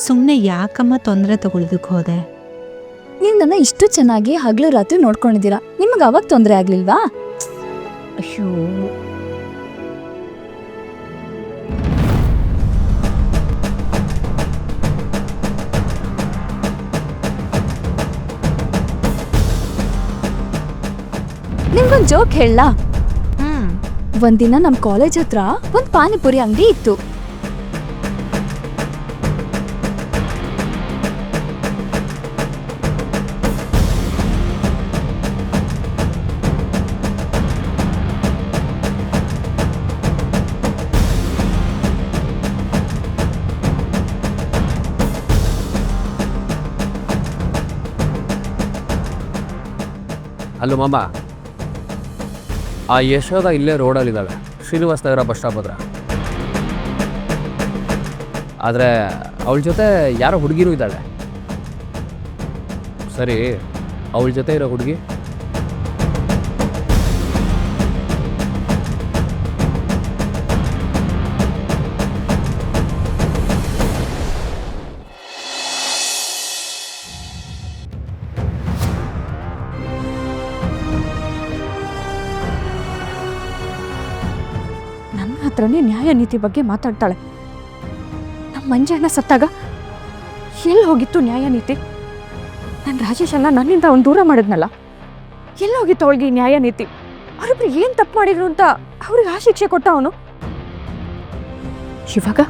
ಸುಮ್ಮನೆ ಯಾಕಮ್ಮ ತೊಂದರೆ ತಗೊಳ್ಳೋದಕ್ಕೆ ಹೋದೆ? ನೀವು ನನ್ನ ಇಷ್ಟು ಚೆನ್ನಾಗಿ ಹಗಲು ರಾತ್ರಿ ನೋಡ್ಕೊಂಡಿದ್ದೀರಾ, ನಿಮಗೆ ಅವಾಗ ತೊಂದರೆ ಆಗ್ಲಿಲ್ವಾ? ಅಯ್ಯೋ, ನಿಮ್ಗೊಂದು ಜೋಕ್ ಹೇಳಲಾ? ಒಂದಿನ ನಮ್ಮ ಕಾಲೇಜ್ ಹತ್ರ ಒಂದು ಪಾನಿಪುರಿ ಅಂಗಡಿ ಇತ್ತು. ಅಲ್ಲೋ ಮಾಮ, ಆ ಯಶೋದ ಇಲ್ಲೇ ರೋಡಲ್ಲಿದ್ದಾಳೆ, ಶ್ರೀನಿವಾಸ ನಗರ ಬಸ್ ಸ್ಟಾಪ್ ಹತ್ರ. ಆದರೆ ಅವಳ ಜೊತೆ ಯಾರೋ ಹುಡುಗಿನೂ ಇದ್ದಾಳೆ. ಸರಿ, ಅವಳ ಜೊತೆ ಇರೋ ಹುಡುಗಿ ಹತ್ರನೇ ನ್ಯಾಯ ನೀತಿ ಬಗ್ಗೆ ಮಾತಾಡ್ತಾಳೆ. ನಮ್ಮ ಮಂಜಣ್ಣ ಸತ್ತಾಗ ಎಲ್ಲಿ ಹೋಗಿತ್ತು ನ್ಯಾಯ ನೀತಿ? ನನ್ನ ರಾಜೇಶ್ ಅಲ್ಲ ನನ್ನಿಂದ ಅವ್ನು ದೂರ ಮಾಡಿದ್ನಲ್ಲ, ಎಲ್ಲಿ ಹೋಗಿತ್ತು ಅವಳಿಗೆ ನ್ಯಾಯ ನೀತಿ? ಅವರಿಬ್ರು ಏನು ತಪ್ಪು ಮಾಡಿದ್ರು ಅಂತ ಅವ್ರಿಗೆ ಆ ಶಿಕ್ಷೆ ಕೊಟ್ಟ ಅವನು. ಇವಾಗ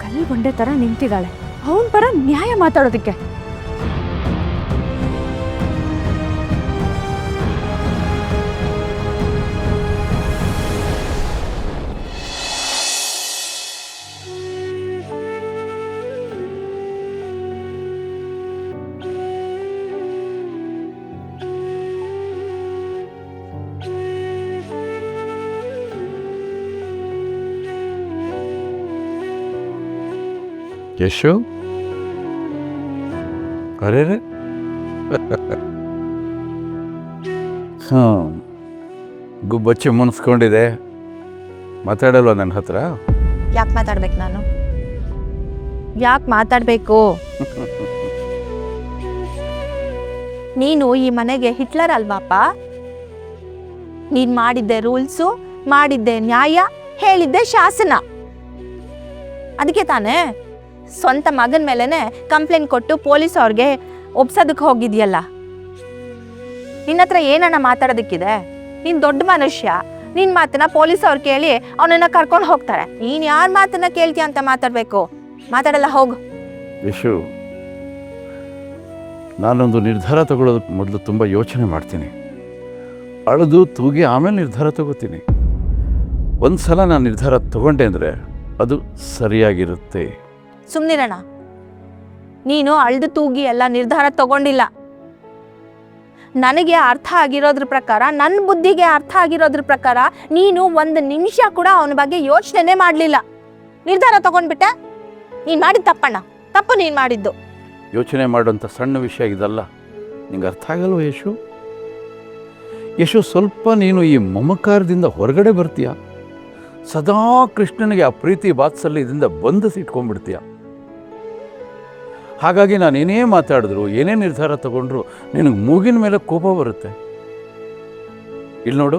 ಕಲ್ಲು ಬಂಡೆ ಥರ ನಿಂತಿದ್ದಾಳೆ ಅವನ ಪರ ನ್ಯಾಯ ಮಾತಾಡೋದಕ್ಕೆ. ಯಶು, ಅರೆ ಗುಬ್ಬಚ್ಚಿ ಮುನ್ಸ್ಕೊಂಡಿದೆ, ಮಾತಾಡಲ್ವ ನನ್ನ ಹತ್ರ? ಯಾಕೆ ಮಾತಾಡ್ಬೇಕು ನಾನು? ಯಾಕೆ ಮಾತಾಡಬೇಕು? ನೀನು ಈ ಮನೆಗೆ ಹಿಟ್ಲರ್ ಅಲ್ವಾಪ? ನೀನು ಮಾಡಿದ್ದೆ ರೂಲ್ಸು, ಮಾಡಿದ್ದೆ ನ್ಯಾಯ, ಹೇಳಿದ್ದೆ ಶಾಸನ. ಅದಕ್ಕೆ ತಾನೇ ಸ್ವಂತ ಮಗನ ಮೇಲೆನೆ ಕಂಪ್ಲೇಂಟ್ ಕೊಟ್ಟು ಪೊಲೀಸ್ ಅವ್ರಿಗೆ ಒಪ್ಸೋದಕ್ಕೆ ಹೋಗಿದ್ಯಲ್ಲ. ನಿನ್ನ ಹತ್ರ ಏನನ್ನ ಮಾತಾಡೋದಕ್ಕಿದೆ? ನೀನು ದೊಡ್ಡ ಮನುಷ್ಯ, ನಿನ್ನ ಮಾತನ್ನ ಪೊಲೀಸ್ ಅವ್ರು ಕೇಳಿ ಅವನನ್ನ ಕರ್ಕೊಂಡು ಹೋಗ್ತಾರೆ. ನೀನು ಯಾರ ಮಾತನ್ನ ಕೇಳ್ತೀಯ ಅಂತ ಮಾತಾಡಬೇಕು? ಮಾತಾಡಲ್ಲ, ಹೋಗು. ಯಶು, ನಾನೊಂದು ನಿರ್ಧಾರ ತಗೊಳ್ಳೋದಕ್ಕೆ ಮೊದಲು ತುಂಬ ಯೋಚನೆ ಮಾಡ್ತೀನಿ, ಅಳೆದು ತೂಗಿ ಆಮೇಲೆ ನಿರ್ಧಾರ ತಗೋತೀನಿ. ಒಂದು ಸಲ ನಾನು ನಿರ್ಧಾರ ತಗೊಂಡೆ ಅಂದರೆ ಅದು ಸರಿಯಾಗಿರುತ್ತೆ. ಸುಮ್ನಿರಣ, ನೀನು ಅಳ್ದು ತೂಗಿ ಎಲ್ಲ ನಿರ್ಧಾರ ತಗೊಂಡಿಲ್ಲ. ನನಗೆ ಅರ್ಥ ಆಗಿರೋದ್ರ ಪ್ರಕಾರ, ನನ್ನ ಬುದ್ಧಿಗೆ ಅರ್ಥ ಆಗಿರೋದ್ರ ಪ್ರಕಾರ ನೀನು ಒಂದು ನಿಮಿಷ ಕೂಡ ಅವನ ಬಗ್ಗೆ ಯೋಚನೆ ಮಾಡಲಿಲ್ಲ. ನಿರ್ಧಾರ ತಗೊಂಡ್ಬಿಟ್ಟೆ. ನೀನು ಮಾಡಿದ ತಪ್ಪಣ್ಣ, ತಪ್ಪು ನೀನು ಮಾಡಿದ್ದು. ಯೋಚನೆ ಮಾಡೋಂಥ ಸಣ್ಣ ವಿಷಯ ಇದಲ್ಲ, ನಿಂಗೆ ಅರ್ಥ ಆಗಲ್ವ ಯಶು? ಯಶು, ಸ್ವಲ್ಪ ನೀನು ಈ ಮಮಕಾರದಿಂದ ಹೊರಗಡೆ ಬರ್ತೀಯ. ಸದಾ ಕೃಷ್ಣನಿಗೆ ಆ ಪ್ರೀತಿ ವಾತ್ಸಲ್ಯದಿಂದ ಬಂಧಿಸಿಟ್ಕೊಂಡ್ಬಿಡ್ತೀಯ. ಹಾಗಾಗಿ ನಾನು ಏನೇ ಮಾತಾಡಿದ್ರು, ಏನೇ ನಿರ್ಧಾರ ತಗೊಂಡ್ರು ನಿನಗೆ ಮೂಗಿನ ಮೇಲೆ ಕೋಪ ಬರುತ್ತೆ. ಇಲ್ಲಿ ನೋಡು,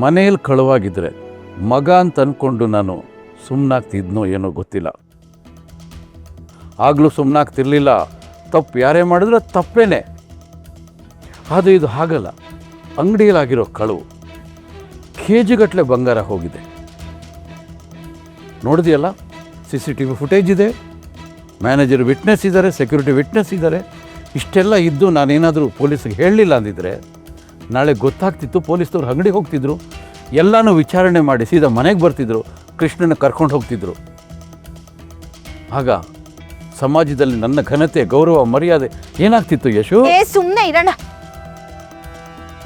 ಮನೆಯಲ್ಲಿ ಕಳುವಾಗಿದ್ದರೆ ಮಗ ಅಂತ ಅಂದ್ಕೊಂಡು ನಾನು ಸುಮ್ಮನಾಗ್ತಿದ್ನೋ ಏನೋ ಗೊತ್ತಿಲ್ಲ. ಆಗಲೂ ಸುಮ್ಮನಾಗ್ತಿರ್ಲಿಲ್ಲ. ತಪ್ಪು ಯಾರೇ ಮಾಡಿದ್ರೆ ತಪ್ಪೇನೆ. ಅದು ಇದು ಹಾಗಲ್ಲ. ಅಂಗಡಿಯಲ್ಲಾಗಿರೋ ಕಳುವು ಕೆಜಿಗಟ್ಟಲೆ ಬಂಗಾರ ಹೋಗಿದೆ. ನೋಡಿದೆಯಲ್ಲ, CCTV ಫುಟೇಜ್ ಇದೆ, ಮ್ಯಾನೇಜರ್ ವಿಟ್ನೆಸ್ ಇದ್ದಾರೆ, ಸೆಕ್ಯೂರಿಟಿ ವಿಟ್ನೆಸ್ ಇದ್ದಾರೆ. ಇಷ್ಟೆಲ್ಲ ಇದ್ದು ನಾನೇನಾದರೂ ಪೊಲೀಸಿಗೆ ಹೇಳಲಿಲ್ಲ ಅಂದಿದ್ರೆ ನಾಳೆ ಗೊತ್ತಾಗ್ತಿತ್ತು. ಪೊಲೀಸ್ನವ್ರು ಅಂಗಡಿಗೆ ಹೋಗ್ತಿದ್ರು, ಎಲ್ಲನೂ ವಿಚಾರಣೆ ಮಾಡಿ ಸೀದಾ ಮನೆಗೆ ಬರ್ತಿದ್ರು, ಕೃಷ್ಣನ ಕರ್ಕೊಂಡು ಹೋಗ್ತಿದ್ರು. ಆಗ ಸಮಾಜದಲ್ಲಿ ನನ್ನ ಘನತೆ, ಗೌರವ, ಮರ್ಯಾದೆ ಏನಾಗ್ತಿತ್ತು ಯಶು? ಸುಮ್ಮನೆ ಇರೋಣ.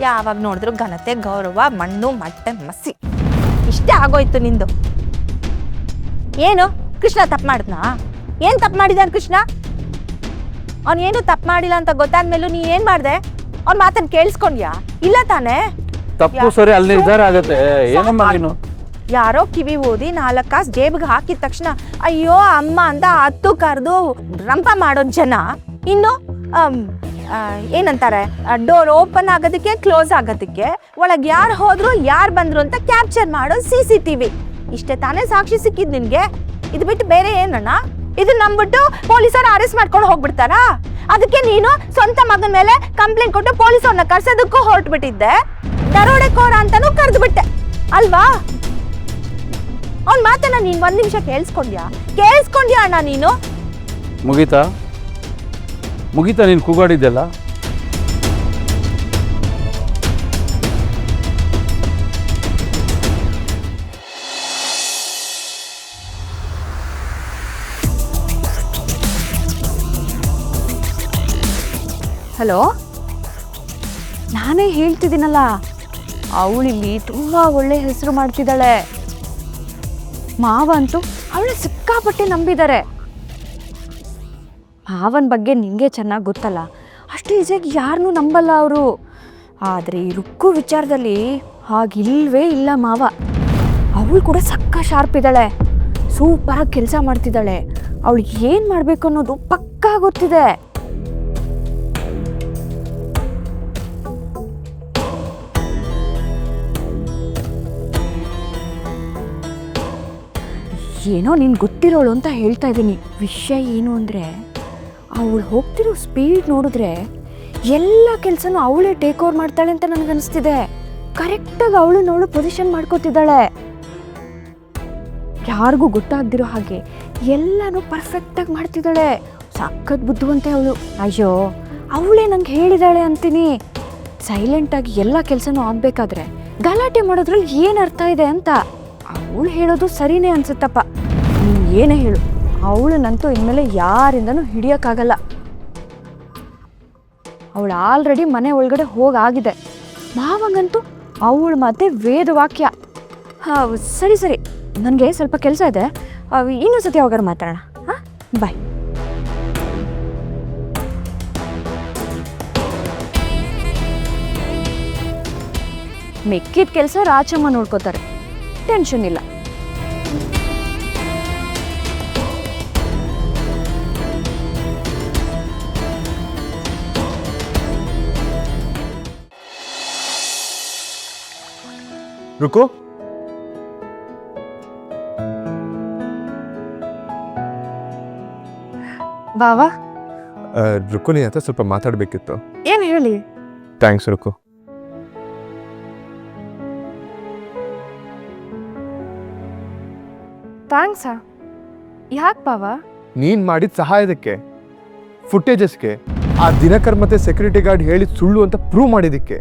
ಯಾವಾಗ ನೋಡಿದ್ರು ಘನತೆ, ಗೌರವ, ಮಣ್ಣು ಮಟ್ಟೆ ಮಸಿ, ಇಷ್ಟೇ ಆಗೋಯ್ತು ನಿಂದು. ಏನು ಕೃಷ್ಣ ತಪ್ಪು ಮಾಡಿದ್ನಾ? ಏನು ತಪ್ಪು ಮಾಡಿದಾನ ಕೃಷ್ಣ? ಅವನೇನು ತಪ್ಪು ಮಾಡಿಲ್ಲ ಅಂತ ಗೊತ್ತಾದ್ಮೇಲೂ ನೀ ಏನು ಮಾಡಿದೆ? ಅವ್ನ ಮಾತನ್ನು ಕೇಳಿಸ್ಕೊಂಡ್ಯಾ? ಇಲ್ಲ ತಾನೇ? ತಪ್ಪು ಸರಿ ಅಲ್ಲಿ ನಿರ್ಧಾರ ಆಗತ್ತೆ. ಏನಮ್ಮ ನೀನು ಯಾರೋ ಕಿವಿ ಓದಿ 4 ಕಾಸು ಜೇಬಿಗೆ ಹಾಕಿದ ತಕ್ಷಣ ಅಯ್ಯೋ ಅಮ್ಮ ಅಂತ ಹತ್ತು ಕರೆದು ರಂಪ ಮಾಡೋ ಜನ ಇನ್ನು ಏನಂತಾರೆ ಡೋರ್ ಓಪನ್ ಆಗೋದಕ್ಕೆ ಕ್ಲೋಸ್ ಆಗೋದಕ್ಕೆ ಒಳಗೆ ಯಾರು ಹೋದ್ರು ಯಾರು ಬಂದ್ರು ಅಂತ ಕ್ಯಾಪ್ಚರ್ ಮಾಡೋ CCTV. ಇಷ್ಟೇ ತಾನೇ ಸಾಕ್ಷಿ ಸಿಕ್ಕಿದ್ ನಿನ್ಗೆ? ಇದು ಬಿಟ್ಟು ಬೇರೆ ಏನಣ್ಣ? ಇದು ನಂಬಿಟ್ಟು ಪೊಲೀಸರು ಅರೆಸ್ಟ್ ಮಾಡ್ಕೊಂಡು ಹೋಗ್ಬಿಡ್ತಾರಾ? ಅದಕ್ಕೆ ನೀನು ಸ್ವಂತ ಮಗನ ಮೇಲೆ ಕಂಪ್ಲೇಂಟ್ ಕೊಟ್ಟು ಪೊಲೀಸವ್ರನ್ನ ಕರ್ಸೋದಕ್ಕೂ ಹೊರಟ್ಬಿಟ್ಟಿದ್ದೆ, ದರೋಡೆಕೋರ ಅಂತಾನೂ ಕರೆದು ಬಿಟ್ಟೆ ಅಲ್ವಾ? ಅವ್ನ ಮಾತನ್ನ ನೀನ್ 1 ನಿಮಿಷ ಕೇಳಿಸ್ಕೊಂಡ್ಯಾ ಅಣ್ಣ ನೀನು? ಮುಗೀತಾ ನೀನು ಕೂಗಾಡಿದ್ದೆಲ್ಲ? ಹಲೋ, ನಾನೇ ಹೇಳ್ತಿದ್ದೀನಲ್ಲ, ಅವಳಿಲ್ಲಿ ತುಂಬ ಒಳ್ಳೆ ಹೆಸರು ಮಾಡ್ತಿದ್ದಾಳೆ. ಮಾವ ಅಂತೂ ಅವಳು ಸಿಕ್ಕಾಪಟ್ಟೆ ನಂಬಿದ್ದಾರೆ. ಮಾವನ ಬಗ್ಗೆ ನಿಂಗೆ ಚೆನ್ನಾಗಿ ಗೊತ್ತಲ್ಲ, ಅಷ್ಟು ಈಸಿಯಾಗಿ ಯಾರನ್ನೂ ನಂಬಲ್ಲ ಅವರು. ಆದರೆ ಈ ರುಕ್ಕು ವಿಚಾರದಲ್ಲಿ ಹಾಗಿಲ್ವೇ ಇಲ್ಲ ಮಾವ. ಅವಳು ಕೂಡ ಸಕ್ಕ ಶಾರ್ಪ್ ಇದ್ದಾಳೆ, ಸೂಪರಾಗಿ ಕೆಲಸ ಮಾಡ್ತಿದ್ದಾಳೆ. ಅವಳಿಗೆ ಏನು ಮಾಡಬೇಕು ಅನ್ನೋದು ಪಕ್ಕಾ ಗೊತ್ತಿದೆ. ಏನೋ ನೀನು ಗೊತ್ತಿರೋಳು ಅಂತ ಹೇಳ್ತಾ ಇದ್ದೀನಿ. ವಿಷಯ ಏನು ಅಂದರೆ, ಅವಳು ಹೋಗ್ತಿರೋ ಸ್ಪೀಡ್ ನೋಡಿದ್ರೆ ಎಲ್ಲ ಕೆಲಸನೂ ಅವಳೇ ಟೇಕ್ ಓವರ್ ಮಾಡ್ತಾಳೆ ಅಂತ ನನಗನ್ನಿಸ್ತಿದೆ. ಕರೆಕ್ಟಾಗಿ ಅವಳು ಪೊಸಿಷನ್ ಮಾಡ್ಕೋತಿದ್ದಾಳೆ. ಯಾರಿಗೂ ಗೊತ್ತಾಗ್ದಿರೋ ಹಾಗೆ ಎಲ್ಲನೂ ಪರ್ಫೆಕ್ಟಾಗಿ ಮಾಡ್ತಿದ್ದಾಳೆ. ಸಖತ್ ಬುದ್ಧಿವಂತೆ ಅವಳು. ಅಯ್ಯೋ, ಅವಳೇ ನಂಗೆ ಹೇಳಿದಾಳೆ ಅಂತೀನಿ. ಸೈಲೆಂಟಾಗಿ ಎಲ್ಲ ಕೆಲಸನೂ ಆಗಬೇಕಾದ್ರೆ ಗಲಾಟೆ ಮಾಡೋದ್ರಲ್ಲಿ ಏನು ಅರ್ಥ ಇದೆ ಅಂತ. ಅವಳು ಹೇಳೋದು ಸರಿನೇ ಅನ್ಸುತ್ತಪ್ಪ. ನೀನು ಏನೇ ಹೇಳು, ಅವಳನ್ನಂತೂ ಇನ್ಮೇಲೆ ಯಾರಿಂದನೂ ಹಿಡಿಯೋಕ್ಕಾಗಲ್ಲ. ಅವಳು ಆಲ್ರೆಡಿ ಮನೆ ಒಳಗಡೆ ಹೋಗಾಗಿದೆ. ಮಾವಂಗಂತೂ ಅವಳ ಮಾತೆ ವೇದವಾಕ್ಯ. ಸರಿ, ನನಗೆ ಸ್ವಲ್ಪ ಕೆಲಸ ಇದೆ, ಇನ್ನೊಂದು ಸತಿ ಯಾವಾಗಾರು ಮಾತಾಡೋಣ. ಹಾಂ, ಬಾಯ್. ಮೆಕ್ಕಿದ ಕೆಲಸ ರಾಚಮ್ಮ ನೋಡ್ಕೋತಾರೆ, ಟೆನ್ಷನ್ ಇಲ್ಲ. ರುಕು, ಬಾವಾ, ರುಕು ನೀ ಹತ್ರ ಸ್ವಲ್ಪ ಮಾತಾಡಬೇಕಿತ್ತು. ಏನು ಹೇಳಿ? ಥ್ಯಾಂಕ್ಸ್ ರುಕು. ಥ್ಯಾಂಕ್ಸಾ? ಯಾಕೆ ಬಾವಾ? ನೀನು ಮಾಡಿದ ಸಹಾಯದಕ್ಕೆ, ಫುಟೇಜಸ್ಗೆ, ಆ ದಿನಕರ್ ಮತ್ತೆ ಸೆಕ್ಯೂರಿಟಿ ಗಾರ್ಡ್ ಹೇಳಿದ ಸುಳ್ಳು ಅಂತ ಪ್ರೂವ್ ಮಾಡಿದ್ದಕ್ಕೆ